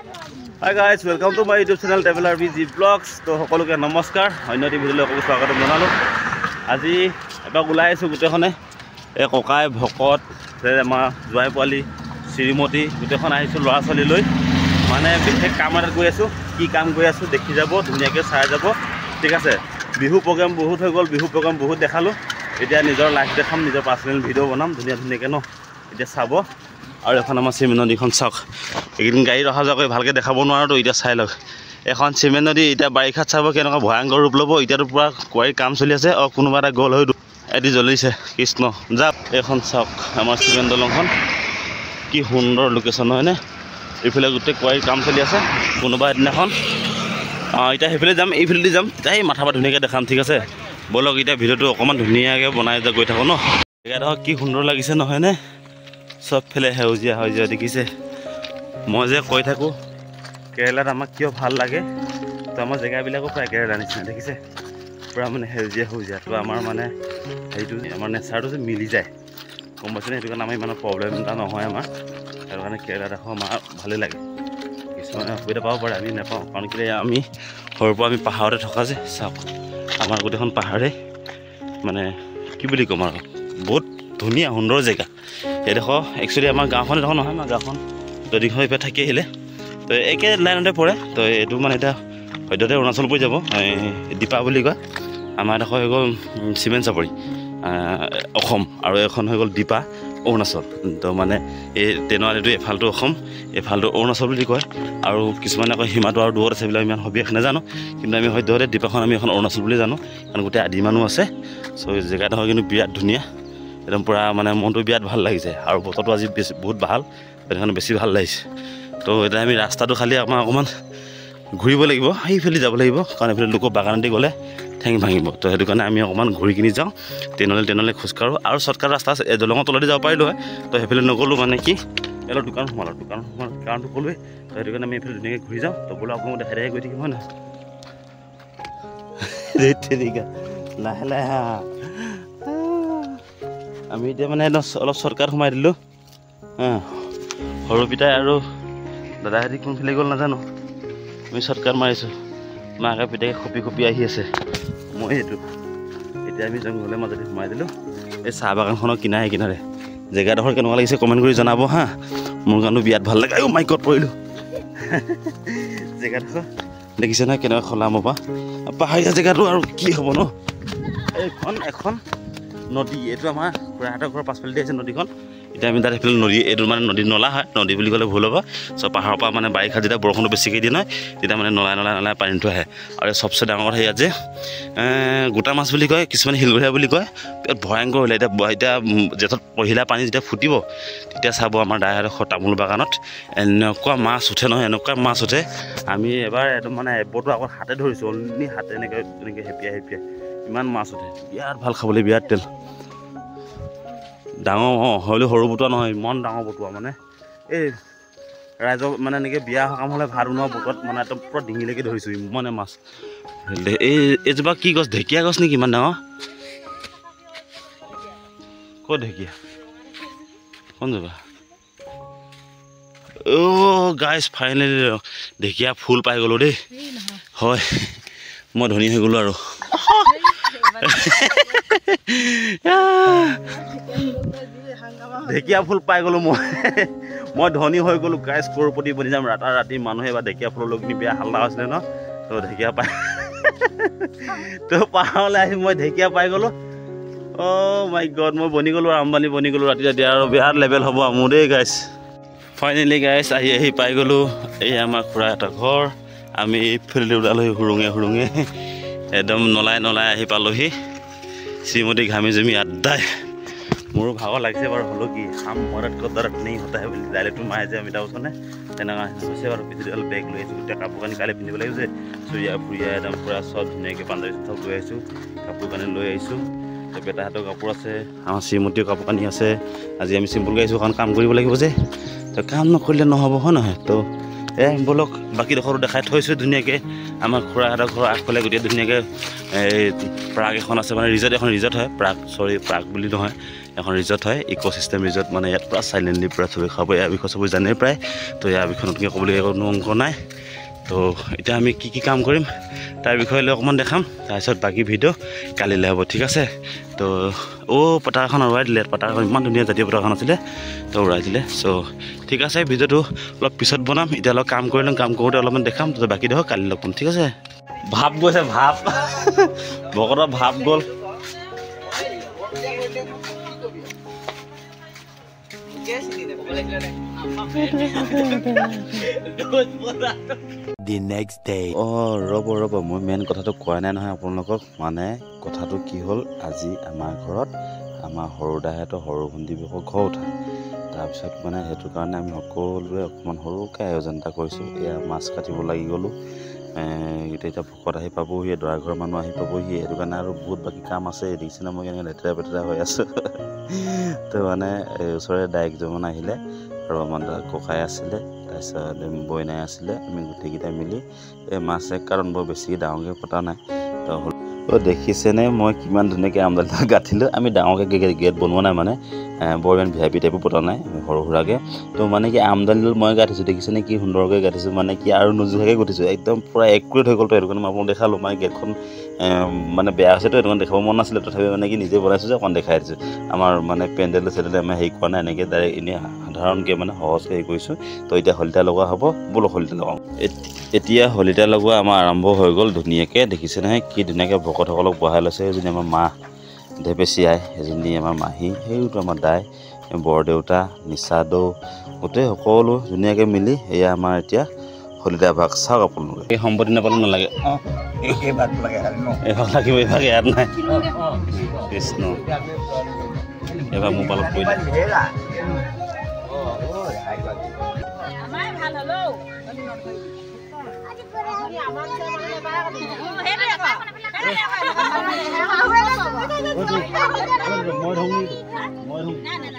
Hi guys, welcome to my YouTube channel Traveler BG Vlogs. So সকলোকে নমস্কাৰ অন্য T ভিডিঅ'লৈ সকলোকে স্বাগতম জনালোঁ আজি এবাৰ ওলাই আছোঁ গোটেইখনে এই ককাই ভকত আমাৰ জোৱাই পোৱালি শ্ৰীমতী গোটেইখন আহিছোঁ ল'ৰা ছোৱালী লৈ মানে বিশেষ কাম এটাত গৈ আছোঁ কি কাম গৈ আছোঁ দেখি যাব ধুনীয়াকৈ চাই যাব ঠিক আছে বিহু প্ৰগ্ৰাম বহুত হৈ গ'ল বিহু প্ৰগ্ৰাম বহুত দেখালোঁ এতিয়া নিজৰ লাইফ দেখাম নিজৰ পাৰ্চনেল ভিডিঅ' বনাম ধুনীয়াকৈ ন এতিয়া চাব আৰু এখন আমাৰ চিমেণ্ট নদীখন চাওক এইকেইদিন গাড়ীত অহা যোৱা কৰি ভালকৈ দেখাব নোৱাৰোঁ এতিয়া চাই লওক এখন চিমেণ্ট নদী এতিয়া বাৰিষাত চাব কেনেকুৱা ভয়ংকৰ ৰূপ ল'ব এতিয়াতো পূৰা কুঁৱাৰীৰ কাম চলি আছে কোনোবা এটা গ'ল হৈ এটি জ্বলিছে কৃষ্ণ যাওক এইখন চাওক আমাৰ চিমেণ্ট দলংখন কি সুন্দৰ লোকেশ্যন হয়নে এইফালে গোটেই কুঁৱাৰীৰ কাম চলি আছে কোনোবা এদিনাখন এতিয়া সেইফালে যাম এইফালেদি যাম এই মাথা পৰা ধুনীয়াকৈ দেখাম ঠিক আছে ব'লক এতিয়া ভিডিঅ'টো অকণমান ধুনীয়াকৈ বনাই গৈ থাকোঁ ন জেগাডোখৰ কি সুন্দৰ লাগিছে নহয়নে চবফালে সেউজীয়া সেউজীয়া দেখিছে মই যে কৈ থাকোঁ কেৰেলাত আমাক কিয় ভাল লাগে তো আমাৰ জেগাবিলাকো প্ৰায় কেৰেলা নিচিনা দেখিছে পূৰা মানে সেউজীয়া তো আমাৰ মানে হেৰিটো আমাৰ নেচাৰটো যে মিলি যায় গম পাইছেনে সেইটো কাৰণে আমাৰ ইমান প্ৰব্লেম এটা নহয় আমাৰ সেইটো কাৰণে কেৰেলাডোখৰ আমাৰ ভালেই লাগে কিছুমানে অসুবিধা পাব পাৰে আমি নাপাওঁ কাৰণ কেলৈ আমি সৰুৰ পৰা আমি পাহাৰতে থকা যে চাওক আমাৰ গোটেইখন পাহাৰে মানে কি বুলি ক'ম আৰু বহুত ধুনীয়া সুন্দৰ জেগা এইডোখৰ একচুৱেলি আমাৰ গাঁওখন এডোখৰ নহয় আমাৰ গাঁওখন নদীখন এইফালে থাকি আহিলে তো একে লাইনতে পৰে তো এইটো মানে এতিয়া সদ্যহতে অৰুণাচল পৰি যাব দীপা বুলি কয় আমাৰ এডোখৰ হৈ গ'ল চিমেণ্ট চাপৰি অসম আৰু এখন হৈ গ'ল দীপা অৰুণাচল তো মানে এই ট্ৰেইনৱালীটো এফালটো অসম এফালটো অৰুণাচল বুলি কয় আৰু কিছুমানে আকৌ সীমাটো আৰু দূৰত আছে এইবিলাক ইমান সবিশেষ নাজানো কিন্তু আমি সদ্যহতে দীপাখন আমি এখন অৰুণাচল বুলি জানো কাৰণ গোটেই আদি মানুহ আছে চ' জেগাডোখৰ কিন্তু বিৰাট ধুনীয়া একদম পূৰা মানে মনটো বিৰাট ভাল লাগিছে আৰু বতৰটো আজি বহুত ভাল সেইকাৰণে বেছি ভাল লাগিছে তো এতিয়া আমি ৰাস্তাটো খালি আমাৰ অকণমান ঘূৰিব লাগিব সেইফালে যাব লাগিব কাৰণ এইফালে লোকৰ বাগানদি গ'লে ঠেং ভাঙিব তো সেইটো কাৰণে আমি অকণমান ঘূৰি কিনি যাওঁ ট্ৰেইনলৈ খোজকাঢ়োঁ আৰু শ্বৰ্টকাট ৰাস্তা আছে দলঙৰ তলতে যাব পাৰিলোঁ হয় তো সেইফালে নগ'লোঁ মানে কি এলৰ দোকান সোমালোঁ কাৰণটো ক'লোৱেই তো সেইটো কাৰণে আমি এইফালে ধুনীয়াকৈ ঘূৰি যাওঁ তো বোলো আপোনালোক দেখাই গৈ থাকিম হয় নহয় লাহে লাহে আমি এতিয়া মানে অলপ শ্বৰ্টকাট সোমাই দিলোঁ সৰু পিতাই আৰু দাদাহঁতি কোনফালে গ'ল নাজানো আমি শ্বৰ্টকাট মাৰিছোঁ মাকে পিতাকে খপি আহি আছে মই এইটো এতিয়া আমি জংঘলৰ মাজতে সোমাই দিলোঁ এই চাহ বাগানখনৰ কিনাৰে জেগাডোখৰ কেনেকুৱা লাগিছে কমেণ্ট কৰি জনাব হা মোৰ কাৰণেও বিৰাট ভাল লাগে মাইকত পৰিলোঁ জেগাডোখৰ দেখিছে নহয় কেনেকুৱা খলা মপা পাহাৰীয়া জেগাটো আৰু কি হ'ব ন এখন নদী এইটো আমাৰ খুৰাহঁতৰ ঘৰৰ পাছফালে দি আছে নদীখন এতিয়া আমি তাত সেইফালে নদী এইটো মানে নদী নলা হয় নদী বুলি ক'লে ভুল হ'ব চ' পাহাৰৰ পৰা মানে বাৰিষা যেতিয়া বৰষুণটো বেছিকৈ দিয়ে নহয় তেতিয়া মানে নলাই পানীটো আহে আৰু চবচে ডাঙৰ কথা ইয়াত যে গোটা মাছ বুলি কয় কিছুমানে শিলগঢ়িয়া বুলি কয় ভয়ংকৰ হ'লে এতিয়া জেঠত পহিলা পানী যেতিয়া ফুটিব তেতিয়া চাব আমাৰ দাইহঁতৰ তামোল বাগানত এনেকুৱা মাছ উঠে নহয় এনেকুৱা মাছ উঠে আমি এবাৰ একদম মানে এবৰটো আগত হাতে ধৰিছোঁ অনলি হাতে এনেকৈ হেপিয়াই ইমান মাছ উঠে বিৰাট ভাল খাবলৈ বিৰাট তেল ডাঙৰ হ'লেও সৰু বটুৱা নহয় ইমান ডাঙৰ বটুৱা মানে এই ৰাইজক মানে এনেকৈ বিয়া সকাম হ'লে ভাত বনোৱা বটুৱাত মানে একদম পূৰা ডিঙিলৈকে ধৰিছোঁ ইমানে মাছ এইজোপা কি গছ ঢেকীয়া গছ নেকি ইমান ডাঙৰ ক'ত ঢেকীয়া কোন জোপা গাইজ ফাইনেলি ঢেকীয়া ফুল পাই গ'লোঁ দেই হয় মই ধনী হৈ গ'লোঁ আৰু ঢেকীয়া ফুল পাই গ'লোঁ মই ধনী হৈ গ'লোঁ গাইজ কৰপতি বনি যাম ৰাতি মানুহে বা ঢেকীয়া ফুলৰ লগ নি বেয়া হাল্লা হৈছিলে ন তো ঢেকীয়া পাই তো পাহাৰলৈ আহি মই ঢেকীয়া পাই গ'লোঁ মাই গড মই বনি গ'লোঁ আম্বানী বনি গ'লোঁ ৰাতি আৰু বিৰাট লেভেল হ'ব মোৰ দেই গাইজ ফাইনেলি গাইজ আহি পাই গ'লোঁ এই আমাৰ খুৰা এটা ঘৰ আমি ফিল্ডত ওলালোঁ হুৰুঙে একদম নলাই আহি পালোহি শ্ৰীমতী ঘামি জুমি আড্ডাই মোৰো ভাগৰ লাগিছে বাৰু হ'লেও কি হাম মৰত কদৰত নেই হতা হে বুলি ডাইলেক্টটো মায়ে যে অমিতাভ বচ্চনে তেনেকুৱা হৈছে বাৰু পিছদিনাল বেগ লৈ আহিছোঁ গোটেই কাপোৰ কানি কালি পিন্ধিব লাগিব যে চুৰিয়া ফুৰিয়া একদম পূৰা চব ধুনীয়াকৈ পাঞ্জাবী চব লৈ আহিছোঁ কাপোৰ কানি লৈ আহিছোঁ তো বেটাহঁতৰ কাপোৰ আছে আমাৰ শ্ৰীমতীৰ কাপোৰ কানি আছে আজি আমি চিম্পুলকৈ আহিছোঁ কাৰণ কাম কৰিব লাগিব যে তো কাম নকৰিলে নহ'ব হয় নহয় তো ব'লক বাকীডোখৰো দেখাই থৈছোঁ ধুনীয়াকৈ আমাৰ খুৰাহঁতৰ ঘৰৰ আগফালে গোটেই ধুনীয়াকৈ এই প্ৰাগ এখন আছে মানে ৰিজৰ্ট হয় প্ৰাগ বুলি নহয় এখন ৰিজৰ্ট হয়, ইক' চিষ্টেম ৰিজৰ্ট। মানে ইয়াত পূৰা চাইলেণ্টলি পূৰা চবেই খাব। ইয়াৰ বিষয়ে চবেই জানে প্ৰায়। তো ইয়াৰ বিষয়ে নতুনকৈ ক'বলৈ কোনো অংক নাই। তো এতিয়া আমি কি কাম কৰিম তাৰ বিষয়ে লৈ অকণমান দেখাম। তাৰপিছত বাকী ভিডিঅ' কালিলৈ হ'ব, ঠিক আছে। তো পতাকাখন উৰাই দিলে। পতাকাখন ইমান ধুনীয়া জাতীয় পতাকাখন আছিলে, তো উৰাই দিলে। চ' ঠিক আছে, ভিডিঅ'টো অলপ পিছত বনাম। এতিয়া অলপ কাম কৰি ল'ম, কাম কৰোঁতে অলপমান দেখাম। তো বাকী দেখক কালি লগ পাম, ঠিক আছে। ভাৱ গৈছে, ভাৱ ভকতৰ ভাৱ গ'ল। The next day. ৰ'ব মই মেইন কথাটো কোৱা নাই নহয় আপোনালোকক। মানে কথাটো কি হ'ল, আজি আমাৰ ঘৰত আমাৰ সৰু দাহঁতৰ সৰু ভণ্টিবোৰৰ ঘৰ উঠা। তাৰপিছত মানে সেইটো কাৰণে আমি সকলোৱে অকণমান সৰুকৈ আয়োজন এটা কৰিছোঁ। এয়া মাছ কাটিব লাগি গ'লোঁ। এতিয়া ভকত আহি পাবহি, দৰা ঘৰৰ মানুহ আহি পাবহি। সেইটো কাৰণে আৰু বহুত বাকী কাম আছে। দেখিছেনে মই কেনেকৈ লেতেৰা পেতেৰা হৈ আছোঁ। তো মানে ওচৰৰে ডাইৰেক্টজন আহিলে আৰু আমাৰ ককাই আছিলে, তাৰপিছত বইনাই আছিলে। আমি গোটেইকেইটাই মিলি এই মাছ এক কাৰণ বৰ বেছি ডাঙৰকৈ পতা নাই। তো দেখিছেনে মই কিমান ধুনীয়াকৈ আমদালিটা গাঁঠিলোঁ। আমি ডাঙৰকৈ গেট বনোৱা নাই, মানে বৰ ইমান VIP টাইপো পতা নাই, সৰু সুৰাকৈ। তো মানে কি আমদালিডাল মই গাঁঠিছোঁ, দেখিছেনে কি সুন্দৰকৈ গাঁঠিছোঁ। মানে কি আৰু নোজোহাকৈ গুঠিছোঁ, একদম পূৰা একুৰেট হৈ গ'ল। তো সেইটো কাৰণে মই আপোনাক দেখালোঁ। মানে গেটখন মানে বেয়া হৈছেতো, সেইটো কাৰণে দেখাব মন নাছিলে। তথাপি মানে কি নিজে বনাইছোঁ যে অকণ দেখাই দিছোঁ। আমাৰ মানে পেণ্ডেল চেণ্ডেল আমি হেৰি কৰা নাই, এনেকৈ ডাইৰেক্ট এনেই সাধাৰণকৈ মানে সহজকৈ হেৰি কৰিছোঁ। তো এতিয়া শলিতা লগোৱা হ'ব, বোলো শলিতা লগাওঁ। এতিয়া শলিতা লগোৱা আমাৰ আৰম্ভ হৈ গ'ল ধুনীয়াকৈ। দেখিছে নহয় কি ধুনীয়াকৈ ভকতসকলক বহাই লৈছে। সেইজনী আমাৰ মা ঢেপেচী আই, এজনী আমাৰ মাহী, সেইটো আমাৰ দাই, বৰদেউতা, নিচা দৌ, গোটেই সকলো ধুনীয়াকৈ মিলি এয়া আমাৰ এতিয়া শলিতা ভাগ। চাওক আপোনালোকে, এই সম্পত্তি নাপালে নালাগে। এই ভাগ লাগিব, এই ভাগ ইয়াত নাই। কৃষ্ণ এবাৰ মোবাইলত পৰিলে।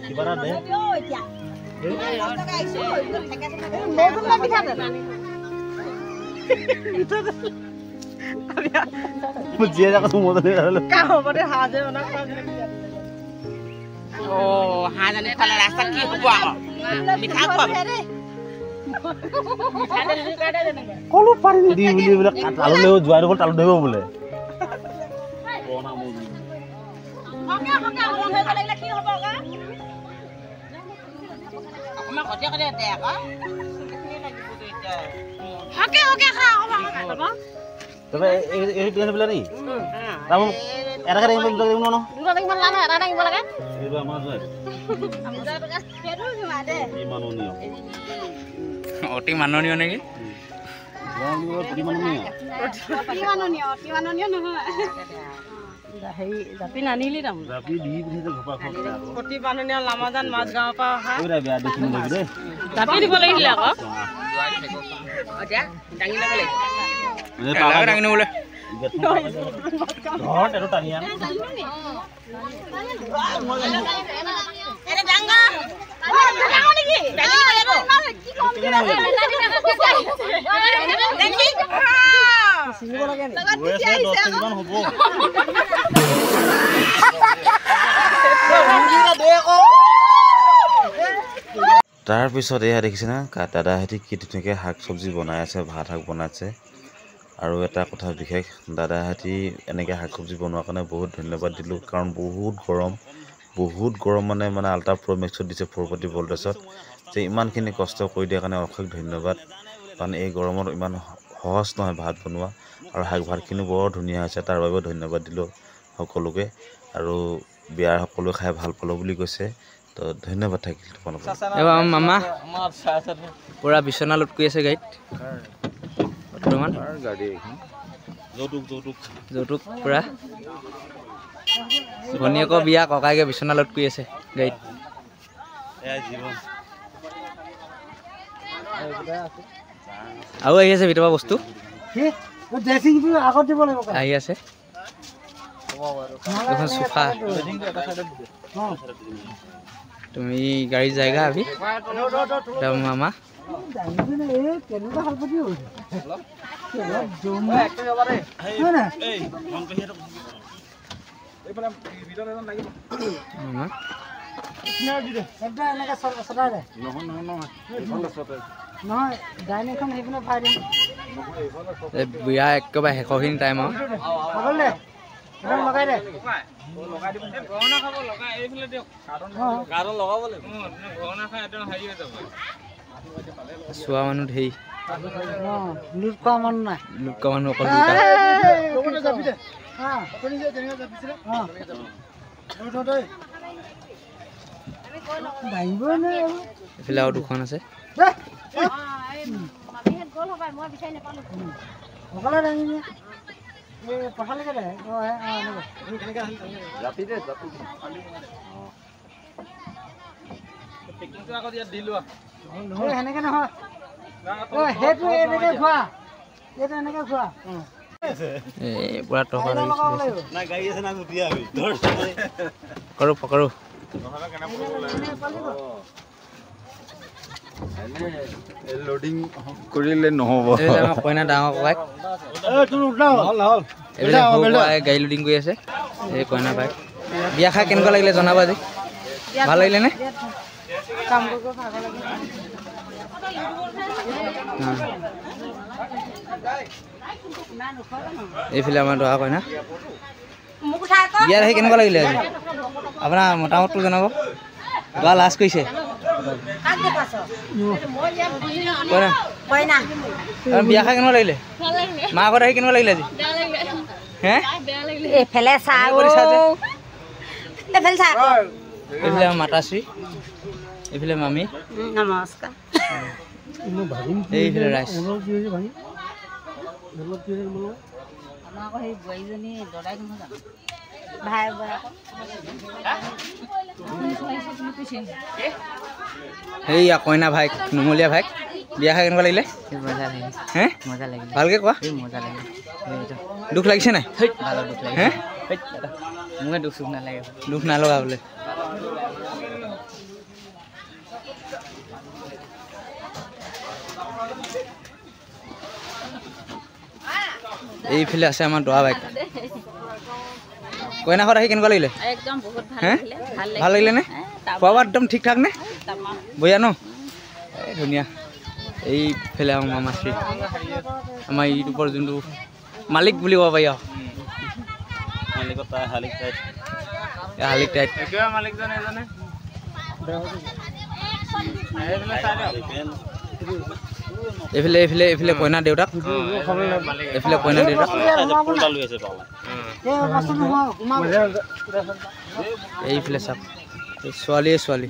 কিবা এটা দে কলো পাৰি দি বুলি বোলে তালু দিব, যোৱাই দিব তালু দিব বোলে। অতি মাননীয় নেকি? জাপি নানিলি প্ৰতি মাননীয় লামাজান মাজগাঁৱৰ পৰা অহা জাপি দিব লাগিছিলে আকৌ। দাঙি নগ'লে তাৰপিছত এয়া দেখিছে না দাদাহঁতে কি ধুনীয়াকৈ শাক চব্জি বনাই আছে, ভাত শাক বনাইছে। আৰু এটা কথা বিশেষ, দাদাহঁতে এনেকৈ শাক চব্জি বনোৱাৰ কাৰণে বহুত ধন্যবাদ দিলোঁ। কাৰণ বহুত গৰম মানে আল্ট্ৰা প্ৰ' মেক্সত দিছে 440 ভল্টেজত। যে ইমানখিনি কষ্ট কৰি দিয়াৰ কাৰণে অশেষ ধন্যবাদ। কাৰণ এই গৰমত ইমান সহজ নহয় ভাত বনোৱা, আৰু শাক ভাতখিনি বৰ ধুনীয়া হৈছে, তাৰ বাবেও ধন্যবাদ দিলোঁ সকলোকে। আৰু বিয়াৰ সকলোৱে খাই ভাল পালোঁ বুলি কৈছে। তো ধন্যবাদ থাকিল তোমালোকক। এবাৰ মামা পূৰা বিচনা লোড কৰি আছে গাড়ীত বৰ্তমান। যৌতুক পূৰা ভনীয়েকৰ বিয়া, ককাইকে বিচনা লোড কৰি আছে গাড়ীত। আৰু আহি আছে ভিতৰৰ বস্তু আহি আছে। এখন সোফা, তুমি গাড়ি জায়গা আবি মামা বিয়া একেবাৰে শেষৰখিনি টাইম আৰু চোৱা মানুহ ধেই লুট খোৱা মানুহ নাই লুট খোৱা মানুহ অকল এইফালে আৰু দুখন আছে পুৰা টকা পকৰো পকৰো লোডিং কৰিলে নহ'ব কইনা ডাঙৰ ককাইক গাড়ী লোডিং কৰি আছে এই কইনা বাইক বিয়া খাই কেনেকুৱা লাগিলে জনাব আজি ভাল লাগিলে নে এইফালে আমাৰ দৰা কইনা বিয়াত আহি কেনেকুৱা লাগিলে আজি আপোনাৰ মতামতটো জনাব দৰা লাজ কৰিছে বিয়া খাই কেনেকুৱা লাগিলে মা ঘৰত আহি কেনেকুৱা লাগিলে আজি এইফালে মাতাশ্ৰী এইফালে মামী নমস্কাৰ এইফালে ৰাইজ সেইয়া কইনা ভাইক নুমলীয়া ভাইক বিয়া খাই কেনেকুৱা লাগিলে হে ভালকে কোৱা দুখ লাগিছে নাই মোক দুখ নালগা বোলে এইফালে আছে আমাৰ দৰা বাইক কইনা ঘৰত আহি কেনেকুৱা লাগিলে ভাল লাগিলে নে খোৱা বোৱা একদম ঠিক ঠাক নে বঢ়িয়া ন এই ধুনীয়া এইফালে আমাৰ মামাশ্ৰী আমাৰ ইউটিউবৰ যোনটো মালিক বুলি ক'ব পাৰি আৰু শালিক টাইট এইফালে এইফালে এইফালে কইনা দেউতাক এইফালে কইনা দেউতাক এইফালে চাওক ছোৱালীয়ে ছোৱালী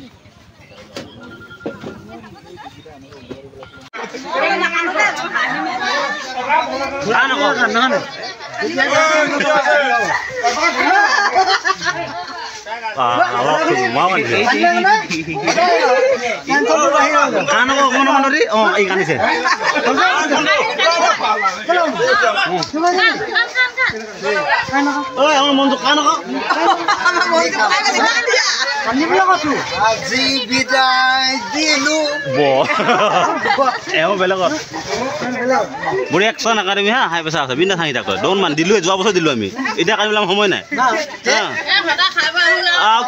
বুঢ়ী একশন একাডেমি হা হাই পেচা আছে বিনা থাকি থাকো দৌন মান দিলো যোৱা বছৰ দিলো আমি এতিয়া কালি সময় নাই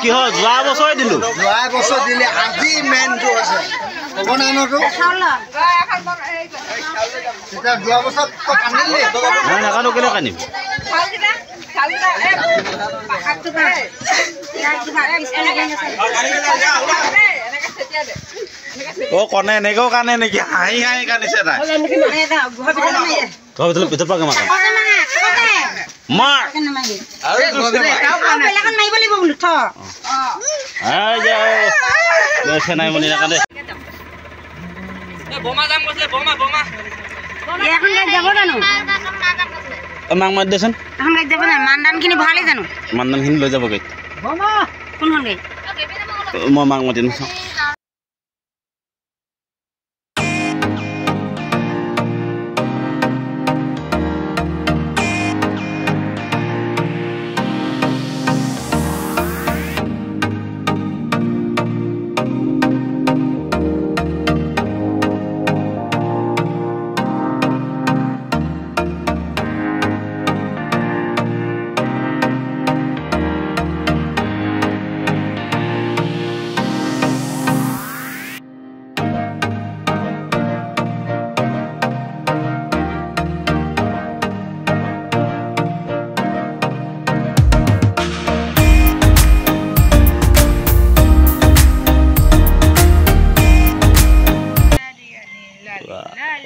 কি হয় যোৱা বছৰ দিলো আজি মেইনটো আছে নাকানো কেলে কানিম কনে এনেকেও কানে নেকি হাঁহি হাঁহি কানিছে তাই ভিতৰত পাকে মাৰ নাই মনি নাকানে মাক মাত দেচোন মানদানখিনি লৈ যাব গেট মই মাক মাতি নাচাওঁ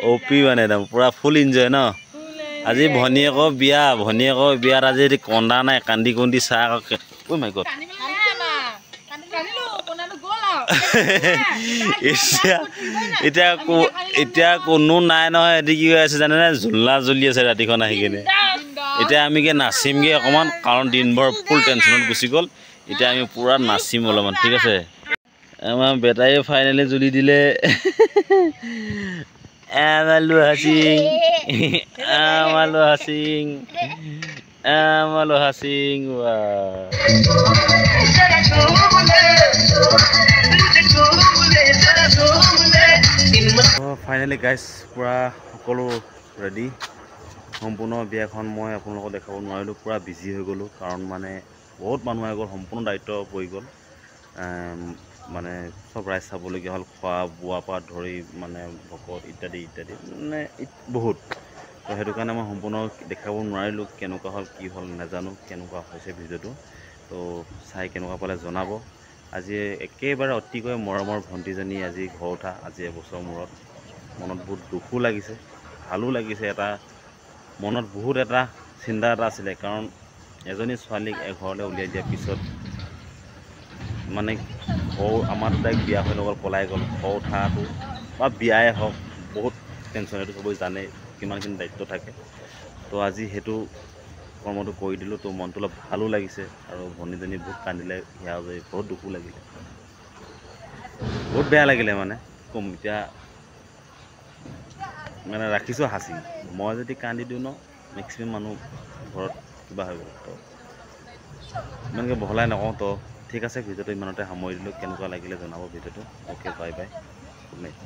অপি মানে একদম পুৰা ফুল এনজয় ন আজি ভনীয়েকৰ বিয়াত আজি কন্দা নাই কান্দি কুন্দি চাহ ঐ মাই গড এতিয়া কোনো নাই নহয় এটি কি হৈ আছে জানেনে ঝুলনা জ্বলি আছে ৰাতিখন আহি কিনে এতিয়া আমি কি নাচিমগৈ অকণমান কাৰণ দিনভৰ ফুল টেনশ্যনত গুচি গ'ল এতিয়া আমি পূৰা নাচিম অলপমান ঠিক আছে আমাৰ বেটাৰীয়ে ফাইনেলি জ্বলি দিলে আমালো হাচিং ফাইনেলি গাইজ পূৰা সকলো ৰেডি সম্পূৰ্ণ বিয়াখন মই আপোনালোকক দেখাব নোৱাৰিলোঁ পূৰা বিজি হৈ গ'লোঁ কাৰণ মানে বহুত মানুহ আহি গ'ল সম্পূৰ্ণ দায়িত্ব পৰি গ'ল মানে চব ৰাইজ চাবলগীয়া হ'ল খোৱা বোৱাৰ পৰা ধৰি মানে ভকত ইত্যাদি মানে বহুত তো সেইটো কাৰণে মই সম্পূৰ্ণ দেখাব নোৱাৰিলোঁ কেনেকুৱা হ'ল কি হ'ল নাজানো কেনেকুৱা হৈছে ভিডিঅ'টো তো চাই কেনেকুৱা পালে জনাব আজি একেবাৰে অতিকৈ মৰমৰ ভণ্টিজনী আজি ঘৰ উঠা আজি এবছৰ মূৰত মনত বহুত দুখো লাগিছে ভালো লাগিছে এটা মনত বহুত এটা চিন্তা এটা আছিলে কাৰণ এজনী ছোৱালীক এঘৰলৈ উলিয়াই দিয়াৰ পিছত মানে আমাৰ তাইক বিয়া হৈ নগ'ল পলাই গ'ল ঘৰ উঠাটো বা বিয়াই হওক বহুত টেনশ্যন এইটো চবেই জানে কিমানখিনি দায়িত্ব থাকে তো আজি সেইটো কৰ্মটো কৰি দিলোঁ তো মনটো অলপ ভালো লাগিছে আৰু ভনীজনী বহুত কান্দিলে সেয়া বহুত দুখো লাগিলে বহুত বেয়া লাগিলে মানে ক'ম এতিয়া মানে ৰাখিছোঁ হাঁচি মই যদি কান্দি দিওঁ ন মেক্সিমাম মানুহ ঘৰত কিবা হৈ গ'ল তো ইমানকৈ বহলাই নকওঁ তো ঠিক আছে ভিডিঅ'টো ইমানতে সামৰি দিলোঁ কেনেকুৱা লাগিলে জনাব ভিডিঅ'টো okay bye bye good night